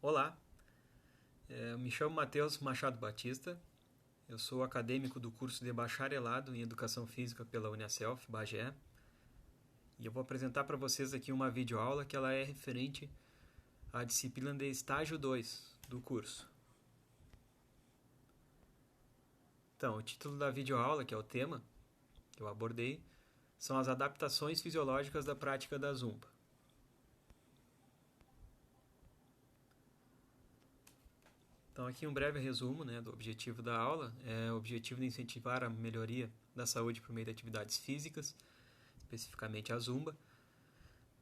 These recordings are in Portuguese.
Olá, eu me chamo Matheus Machado Batista, eu sou acadêmico do curso de Bacharelado em Educação Física pela Uniaselv, Bagé, e eu vou apresentar para vocês aqui uma videoaula que ela é referente à disciplina de estágio 2 do curso. Então, o título da videoaula, que é o tema que eu abordei, são as adaptações fisiológicas da prática da Zumba. Então, aqui um breve resumo, do objetivo da aula. O objetivo de incentivar a melhoria da saúde por meio de atividades físicas, especificamente a Zumba,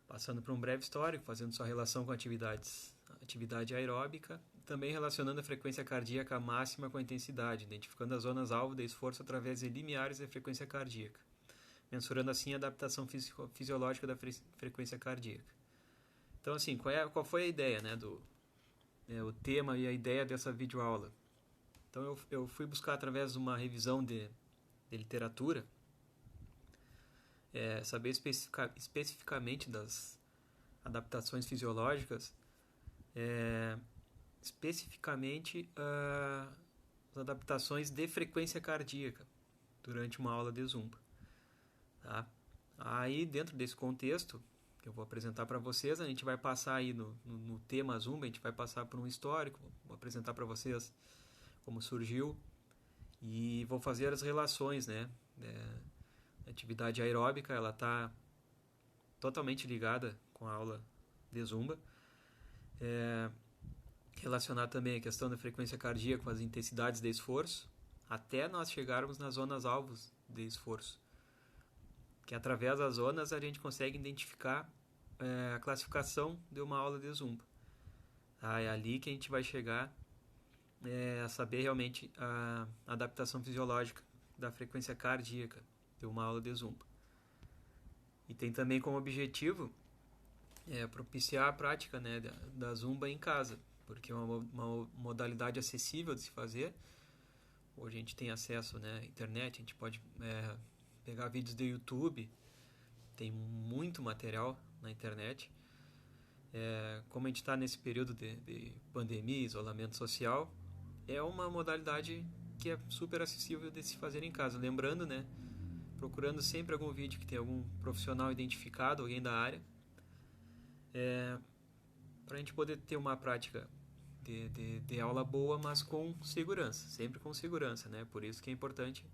passando por um breve histórico, fazendo sua relação com atividade aeróbica, também relacionando a frequência cardíaca máxima com a intensidade, identificando as zonas-alvo de esforço através de limiares da frequência cardíaca, mensurando assim a adaptação fisiológica da frequência cardíaca. Então, assim, qual foi a ideia, o tema e a ideia dessa videoaula? Então, eu fui buscar através de uma revisão de literatura, saber especificamente das adaptações fisiológicas, especificamente as adaptações de frequência cardíaca durante uma aula de Zumba. Tá? Aí, dentro desse contexto que eu vou apresentar para vocês, a gente vai passar aí no tema Zumba, a gente vai passar por um histórico, vou apresentar para vocês como surgiu e vou fazer as relações, a atividade aeróbica, ela está totalmente ligada com a aula de Zumba. Relacionar também a questão da frequência cardíaca com as intensidades de esforço, até nós chegarmos nas zonas alvos de esforço, que através das zonas a gente consegue identificar a classificação de uma aula de Zumba. É ali que a gente vai chegar a saber realmente a adaptação fisiológica da frequência cardíaca de uma aula de Zumba. E tem também como objetivo propiciar a prática da Zumba em casa, porque é uma modalidade acessível de se fazer. Hoje a gente tem acesso à internet, a gente pode pegar vídeos do YouTube, tem muito material na internet. Como a gente está nesse período de pandemia, isolamento social, é uma modalidade que é super acessível de se fazer em casa. Lembrando, procurando sempre algum vídeo que tenha algum profissional identificado, alguém da área, para a gente poder ter uma prática de aula boa, mas com segurança, sempre com segurança, Por isso que é importante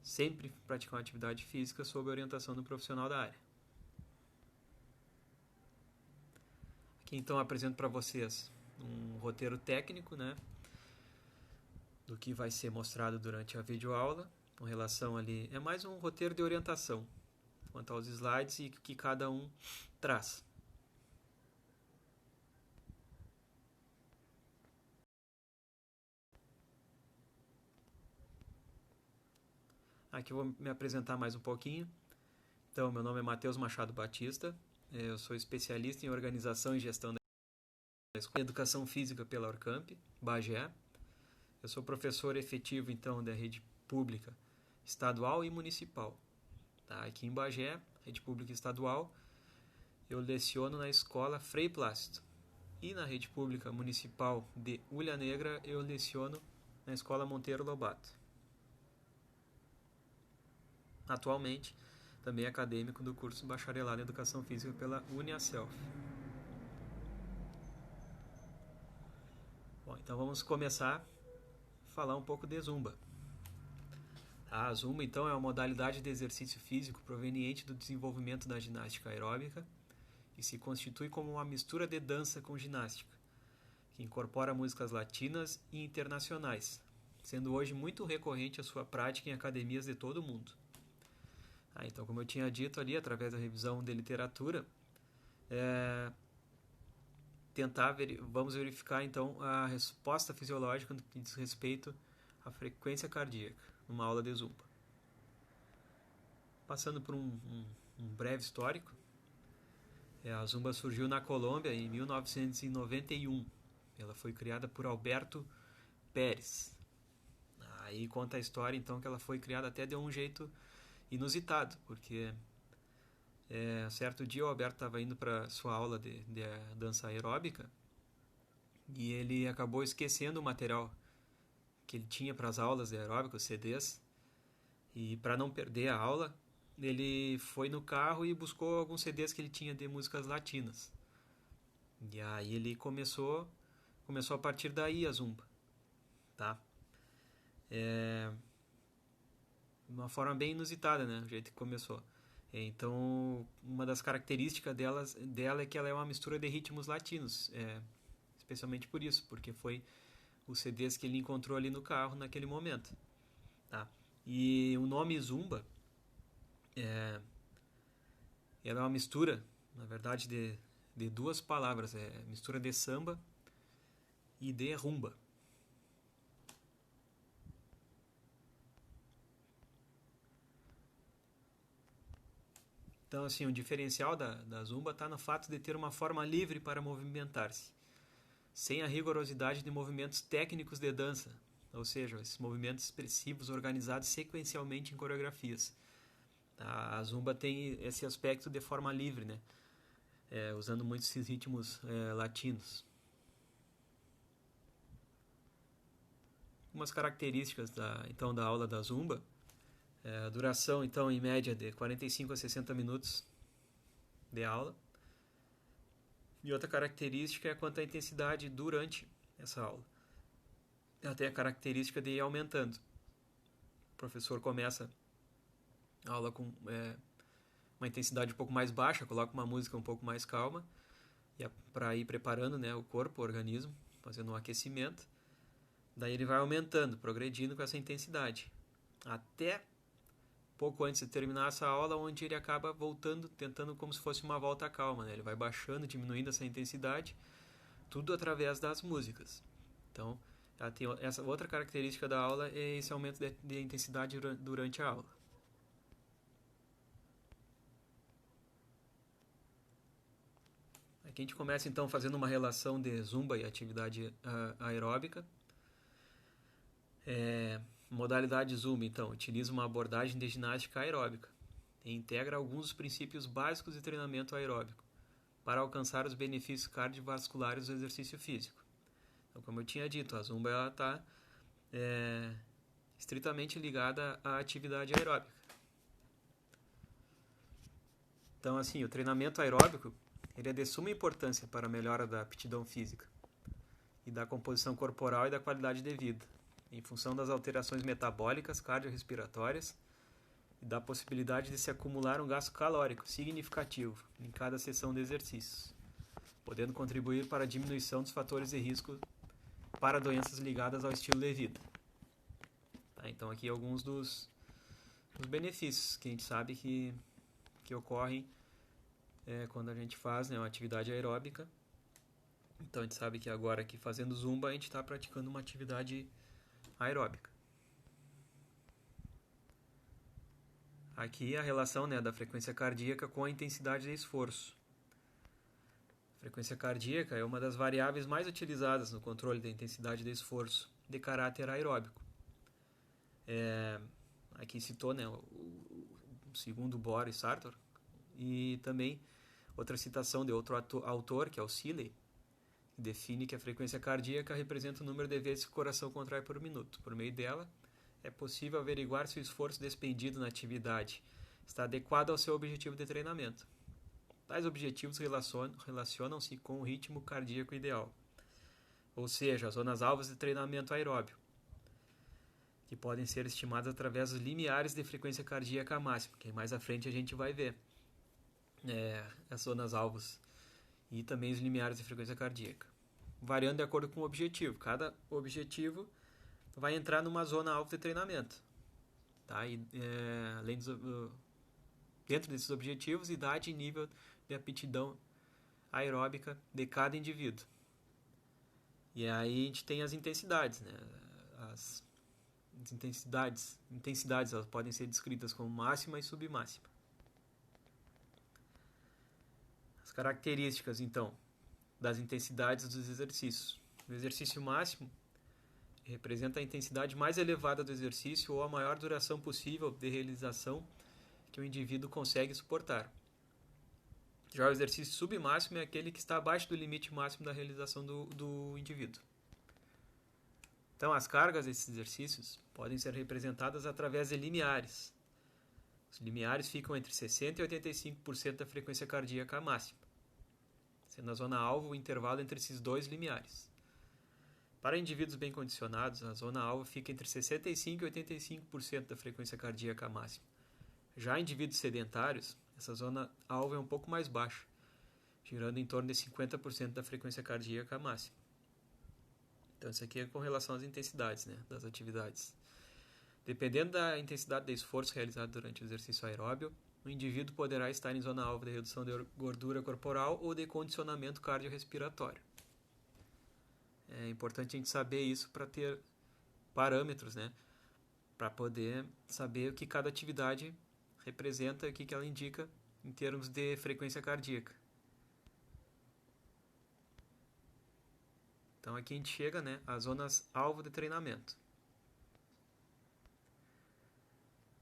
sempre praticar uma atividade física sob a orientação do profissional da área. Aqui então apresento para vocês um roteiro técnico, do que vai ser mostrado durante a videoaula, com relação ali, é mais um roteiro de orientação quanto aos slides e o que cada um traz. Aqui eu vou me apresentar mais um pouquinho. Então, meu nome é Matheus Machado Batista, eu sou especialista em organização e gestão da Escola de Educação Física pela Orcamp, Bagé. Eu sou professor efetivo, então, da rede pública estadual e municipal. Aqui em Bagé, rede pública estadual, eu leciono na escola Frei Plácido. E na rede pública municipal de Ulha Negra, eu leciono na escola Monteiro Lobato. Atualmente, também acadêmico do curso Bacharelado em Educação Física pela Uniaselv. Bom, então vamos começar a falar um pouco de Zumba. A Zumba, então, é uma modalidade de exercício físico proveniente do desenvolvimento da ginástica aeróbica e se constitui como uma mistura de dança com ginástica, que incorpora músicas latinas e internacionais, sendo hoje muito recorrente a sua prática em academias de todo o mundo. Então, como eu tinha dito ali, através da revisão de literatura, vamos verificar então a resposta fisiológica no que diz respeito à frequência cardíaca numa aula de Zumba. Passando por um breve histórico, a Zumba surgiu na Colômbia em 1991. Ela foi criada por Alberto Pérez. Aí conta a história então que ela foi criada até de um jeito inusitado, porque certo dia o Alberto estava indo para sua aula de dança aeróbica e ele acabou esquecendo o material que ele tinha para as aulas de aeróbica, os CDs, e para não perder a aula, ele foi no carro e buscou alguns CDs que ele tinha de músicas latinas. E aí ele começou a partir daí a zumba, tá? De uma forma bem inusitada, né? O jeito que começou. Então, uma das características dela é que ela é uma mistura de ritmos latinos, especialmente por isso, porque foi os CDs que ele encontrou ali no carro naquele momento, tá? E o nome Zumba ela é uma mistura, na verdade, de duas palavras, mistura de samba e de rumba. Então, assim, o diferencial da Zumba está no fato de ter uma forma livre para movimentar-se, sem a rigorosidade de movimentos técnicos de dança, ou seja, esses movimentos expressivos organizados sequencialmente em coreografias. A Zumba tem esse aspecto de forma livre, né? Usando muito esses ritmos latinos. Umas características da aula da Zumba: a duração, então, em média de 45 a 60 minutos de aula. E outra característica é quanto à intensidade durante essa aula. Ela tem a característica de ir aumentando. O professor começa a aula com uma intensidade um pouco mais baixa, coloca uma música um pouco mais calma, para ir preparando, né, o corpo, o organismo, fazendo um aquecimento. Daí ele vai aumentando, progredindo com essa intensidade, até pouco antes de terminar essa aula, onde ele acaba voltando, tentando como se fosse uma volta calma, né? Ele vai baixando, diminuindo essa intensidade, tudo através das músicas. Então, ela tem essa outra característica da aula, é esse aumento de intensidade durante a aula. Aqui a gente começa então fazendo uma relação de zumba e atividade aeróbica. Modalidade Zumba, então, utiliza uma abordagem de ginástica aeróbica e integra alguns dos princípios básicos de treinamento aeróbico para alcançar os benefícios cardiovasculares do exercício físico. Então, como eu tinha dito, a Zumba está estritamente ligada à atividade aeróbica. Então, assim, o treinamento aeróbico ele é de suma importância para a melhora da aptidão física e da composição corporal e da qualidade de vida, em função das alterações metabólicas, cardiorrespiratórias e da possibilidade de se acumular um gasto calórico significativo em cada sessão de exercícios, podendo contribuir para a diminuição dos fatores de risco para doenças ligadas ao estilo de vida. Tá, então aqui alguns dos benefícios que a gente sabe que ocorrem quando a gente faz, né, uma atividade aeróbica. Então a gente sabe que agora aqui fazendo Zumba a gente está praticando uma atividade aeróbica. Aqui a relação, né, da frequência cardíaca com a intensidade de esforço. A frequência cardíaca é uma das variáveis mais utilizadas no controle da intensidade de esforço de caráter aeróbico. Aqui citou, né, o segundo Boris Sartor, e também outra citação de outro autor, que é o Seeley, que define que a frequência cardíaca representa o número de vezes que o coração contrai por minuto. Por meio dela, é possível averiguar se o esforço despendido na atividade está adequado ao seu objetivo de treinamento. Tais objetivos relacionam-se com o ritmo cardíaco ideal, ou seja, as zonas-alvos de treinamento aeróbio, que podem ser estimadas através dos limiares de frequência cardíaca máxima, que mais à frente a gente vai ver as zonas-alvos e também os limiares de frequência cardíaca, variando de acordo com o objetivo. Cada objetivo vai entrar numa zona-alvo de treinamento, tá? E, além dentro desses objetivos, idade e nível de aptidão aeróbica de cada indivíduo. E aí a gente tem as intensidades, né? As intensidades elas podem ser descritas como máxima e submáxima. As características, então, das intensidades dos exercícios. O exercício máximo representa a intensidade mais elevada do exercício ou a maior duração possível de realização que o indivíduo consegue suportar, Já o exercício submáximo é aquele que está abaixo do limite máximo da realização do indivíduo. Então, as cargas desses exercícios podem ser representadas através de limiares. Os limiares ficam entre 60% e 85% da frequência cardíaca máxima, sendo a zona-alvo o intervalo entre esses dois limiares. Para indivíduos bem condicionados, a zona-alvo fica entre 65% e 85% da frequência cardíaca máxima. Já em indivíduos sedentários, essa zona-alvo é um pouco mais baixa, girando em torno de 50% da frequência cardíaca máxima. Então, isso aqui é com relação às intensidades, né, das atividades. Dependendo da intensidade do esforço realizado durante o exercício aeróbio, o indivíduo poderá estar em zona-alvo de redução de gordura corporal ou de condicionamento cardiorrespiratório. É importante a gente saber isso para ter parâmetros, né, para poder saber o que cada atividade representa, o que ela indica em termos de frequência cardíaca. Então aqui a gente chega, né, às zonas-alvo de treinamento.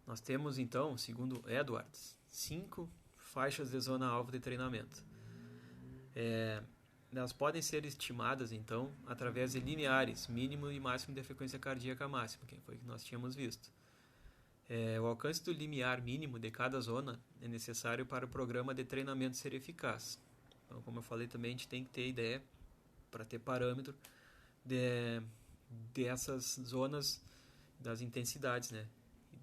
Nós temos então, segundo Edwards, 5 faixas de zona-alvo de treinamento. Elas podem ser estimadas então através de limiares, mínimo e máximo de frequência cardíaca máxima, que foi o que nós tínhamos visto. O alcance do limiar mínimo de cada zona é necessário para o programa de treinamento ser eficaz. Então, como eu falei também, a gente tem que ter ideia para ter parâmetro dessas zonas, das intensidades, né,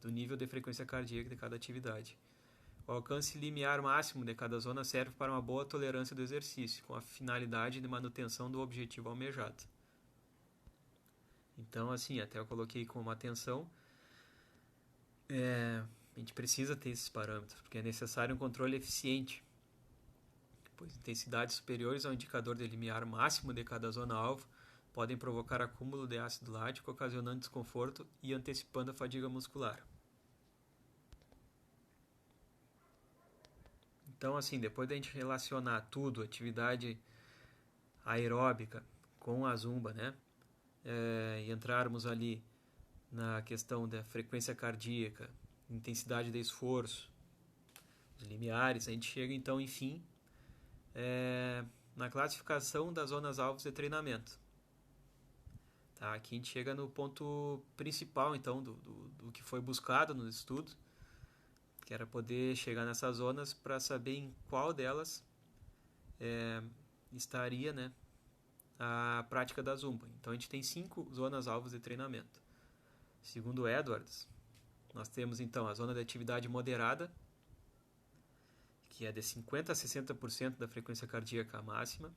do nível de frequência cardíaca de cada atividade. O alcance limiar máximo de cada zona serve para uma boa tolerância do exercício, com a finalidade de manutenção do objetivo almejado. Então, assim, até eu coloquei como atenção, a gente precisa ter esses parâmetros, porque é necessário um controle eficiente, pois intensidades superiores ao indicador de limiar máximo de cada zona-alvo podem provocar acúmulo de ácido lático, ocasionando desconforto e antecipando a fadiga muscular. Então, assim, depois da gente relacionar tudo, atividade aeróbica com a zumba, né, e entrarmos ali na questão da frequência cardíaca, intensidade de esforço, os limiares, a gente chega então, enfim, na classificação das zonas-alvos de treinamento. Tá? Aqui a gente chega no ponto principal, então, do que foi buscado no estudo, que era poder chegar nessas zonas para saber em qual delas estaria, né, a prática da zumba. Então a gente tem 5 zonas-alvos de treinamento. Segundo Edwards, nós temos então a zona de atividade moderada, que é de 50% a 60% da frequência cardíaca máxima.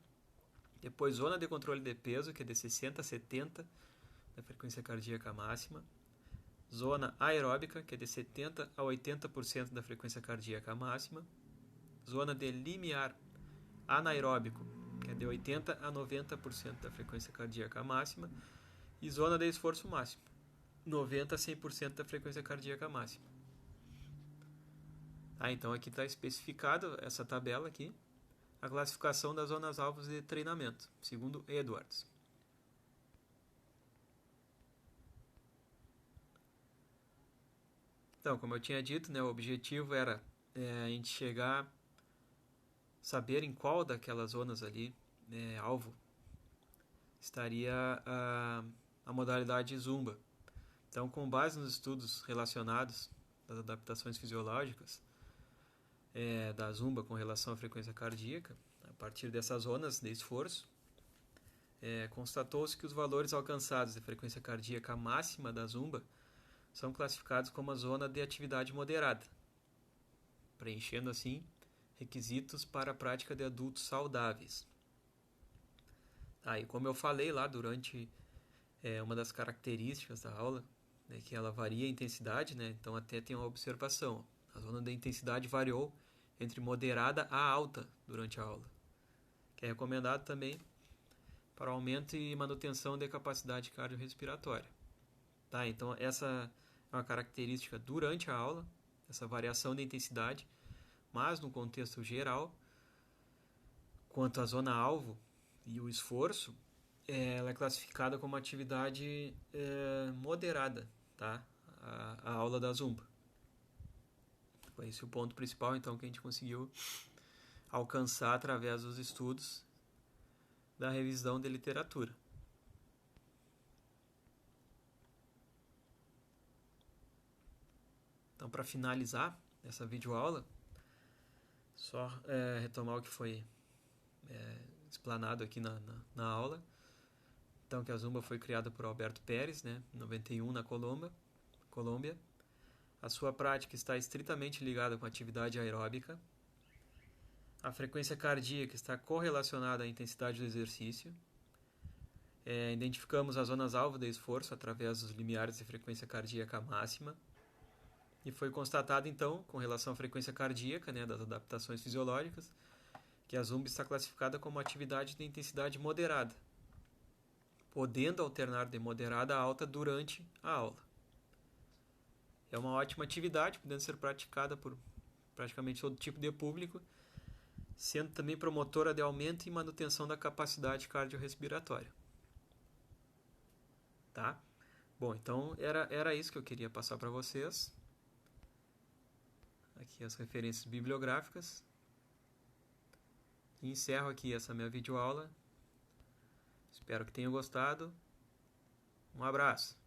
Depois, zona de controle de peso, que é de 60% a 70% da frequência cardíaca máxima. Zona aeróbica, que é de 70% a 80% da frequência cardíaca máxima. Zona de limiar anaeróbico, que é de 80% a 90% da frequência cardíaca máxima. E zona de esforço máximo, 90% a 100% da frequência cardíaca máxima. Então aqui está especificado essa tabela aqui, a classificação das zonas-alvos de treinamento, segundo Edwards. Então, como eu tinha dito, né, o objetivo era a gente chegar, saber em qual daquelas zonas ali, alvo, estaria a modalidade zumba. Então, com base nos estudos relacionados das adaptações fisiológicas da zumba com relação à frequência cardíaca, a partir dessas zonas de esforço, constatou-se que os valores alcançados de frequência cardíaca máxima da zumba são classificados como a zona de atividade moderada, preenchendo assim requisitos para a prática de adultos saudáveis. E como eu falei lá durante uma das características da aula, né, que ela varia a intensidade, né, então até tem uma observação. A zona de intensidade variou entre moderada a alta durante a aula, que é recomendado também para aumento e manutenção da capacidade cardiorrespiratória. Então essa é uma característica durante a aula, essa variação de intensidade, mas no contexto geral, quanto à zona-alvo e o esforço, ela é classificada como atividade moderada, tá? A aula da zumba. Foi esse o ponto principal, então, que a gente conseguiu alcançar através dos estudos da revisão de literatura. Então, para finalizar essa videoaula, só retomar o que foi explanado aqui na aula. Então, que a Zumba foi criada por Alberto Pérez, né, em 91, na Colômbia. A sua prática está estritamente ligada com a atividade aeróbica. A frequência cardíaca está correlacionada à intensidade do exercício. Identificamos as zonas-alvo de esforço através dos limiares de frequência cardíaca máxima. E foi constatado, então, com relação à frequência cardíaca, né, das adaptações fisiológicas, que a Zumba está classificada como atividade de intensidade moderada, podendo alternar de moderada a alta durante a aula. É uma ótima atividade, podendo ser praticada por praticamente todo tipo de público, sendo também promotora de aumento e manutenção da capacidade cardiorrespiratória. Tá? Bom, então era isso que eu queria passar para vocês. Aqui as referências bibliográficas. E encerro aqui essa minha videoaula. Espero que tenham gostado. Um abraço.